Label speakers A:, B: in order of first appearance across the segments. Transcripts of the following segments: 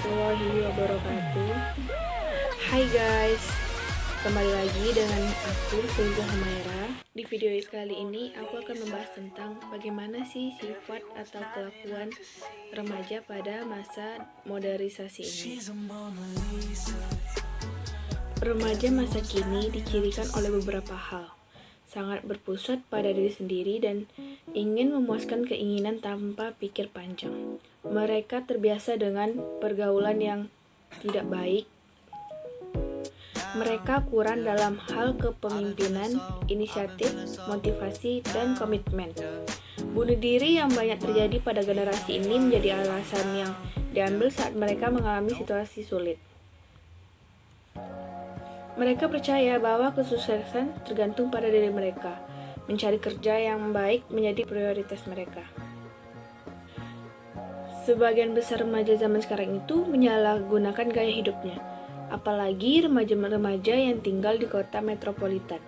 A: warahmatullahi wabarakatuh. Hai guys, kembali lagi dengan aku Sulza Humaira. Di video kali ini aku akan membahas tentang bagaimana sih sifat atau kelakuan remaja pada masa modernisasi ini. Remaja masa kini dicirikan oleh beberapa hal. Sangat berpusat pada diri sendiri dan ingin memuaskan keinginan tanpa pikir panjang. Mereka terbiasa dengan pergaulan yang tidak baik. Mereka kurang dalam hal kepemimpinan, inisiatif, motivasi, dan komitmen. Bunuh diri yang banyak terjadi pada generasi ini menjadi alasan yang diambil saat mereka mengalami situasi sulit. Mereka percaya bahwa kesuksesan tergantung pada diri mereka. Mencari kerja yang baik menjadi prioritas mereka. Sebagian besar remaja zaman sekarang itu menyalahgunakan gaya hidupnya, apalagi remaja-remaja yang tinggal di kota metropolitan.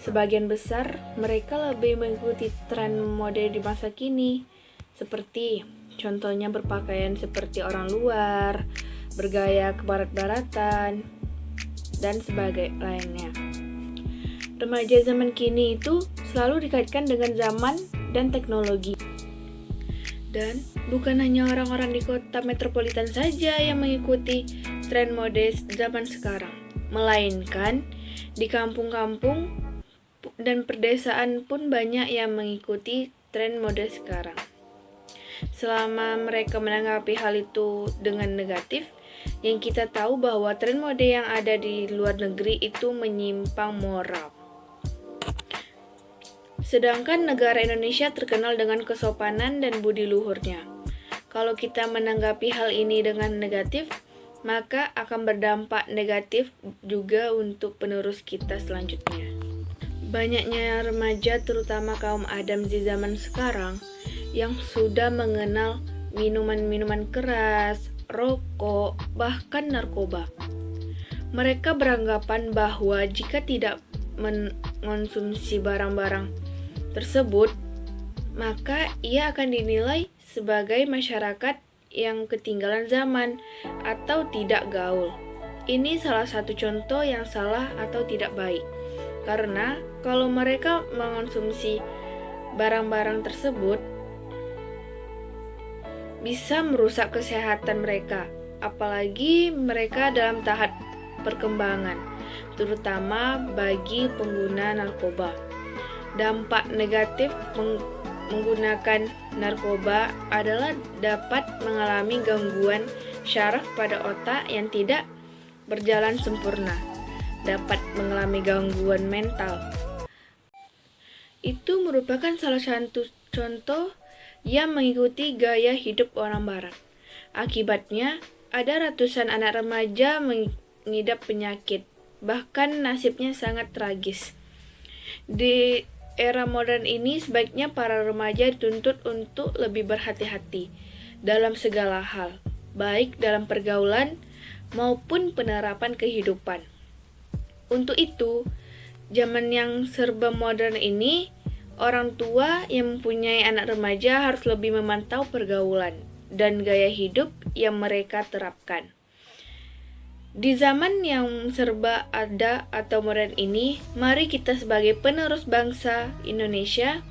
A: Sebagian besar mereka lebih mengikuti tren mode di masa kini, seperti contohnya berpakaian seperti orang luar, bergaya kebarat-baratan, dan sebagainya lainnya. Remaja zaman kini itu selalu dikaitkan dengan zaman dan teknologi. Dan bukan hanya orang-orang di kota metropolitan saja yang mengikuti tren mode zaman sekarang, melainkan di kampung-kampung dan perdesaan pun banyak yang mengikuti tren mode sekarang. Selama mereka menanggapi hal itu dengan negatif, yang kita tahu bahwa tren mode yang ada di luar negeri itu menyimpang moral. Sedangkan negara Indonesia terkenal dengan kesopanan dan budi luhurnya. Kalau kita menanggapi hal ini dengan negatif, maka akan berdampak negatif juga untuk penerus kita selanjutnya. Banyaknya remaja, terutama kaum Adam di zaman sekarang, yang sudah mengenal minuman-minuman keras, rokok, bahkan narkoba. Mereka beranggapan bahwa jika tidak mengonsumsi barang-barang tersebut, maka ia akan dinilai sebagai masyarakat yang ketinggalan zaman atau tidak gaul. Ini salah satu contoh yang salah atau tidak baik. Karena kalau mereka mengonsumsi barang-barang tersebut, bisa merusak kesehatan mereka, apalagi mereka dalam tahap perkembangan, terutama bagi pengguna narkoba. Dampak negatif menggunakan narkoba adalah dapat mengalami gangguan syaraf pada otak yang tidak berjalan sempurna, dapat mengalami gangguan mental. Itu merupakan salah satu contoh yang mengikuti gaya hidup orang barat. Akibatnya, ada ratusan anak remaja mengidap penyakit, bahkan nasibnya sangat tragis. Di era modern ini, sebaiknya para remaja dituntut untuk lebih berhati-hati dalam segala hal, baik dalam pergaulan maupun penerapan kehidupan. Untuk itu, zaman yang serba modern ini, orang tua yang mempunyai anak remaja harus lebih memantau pergaulan dan gaya hidup yang mereka terapkan. Di zaman yang serba ada atau modern ini, mari kita sebagai penerus bangsa Indonesia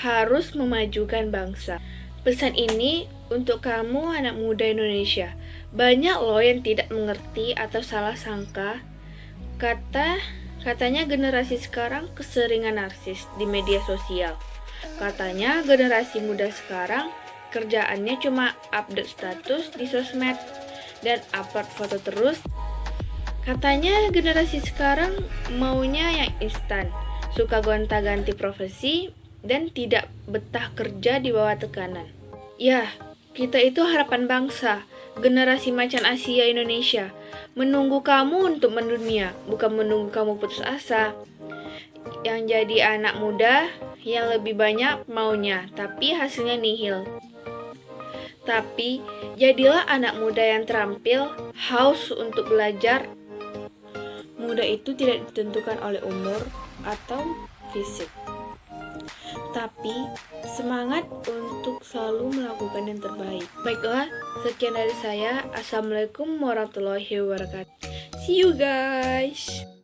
A: harus memajukan bangsa. Pesan ini untuk kamu anak muda Indonesia. Banyak loh yang tidak mengerti atau salah sangka. Katanya generasi sekarang keseringan narsis di media sosial. Katanya generasi muda sekarang kerjaannya cuma update status di sosmed dan upload foto terus. Katanya generasi sekarang maunya yang instan, suka gonta-ganti profesi, dan tidak betah kerja di bawah tekanan. Ya, kita itu harapan bangsa, generasi macan Asia Indonesia. Menunggu kamu untuk mendunia, bukan menunggu kamu putus asa. Yang jadi anak muda yang lebih banyak maunya, tapi hasilnya nihil. Tapi, jadilah anak muda yang terampil, haus untuk belajar. Muda itu tidak ditentukan oleh umur atau fisik, Tapi semangat untuk selalu melakukan yang terbaik. Baiklah, sekian dari saya. Assalamualaikum warahmatullahi wabarakatuh. See you guys.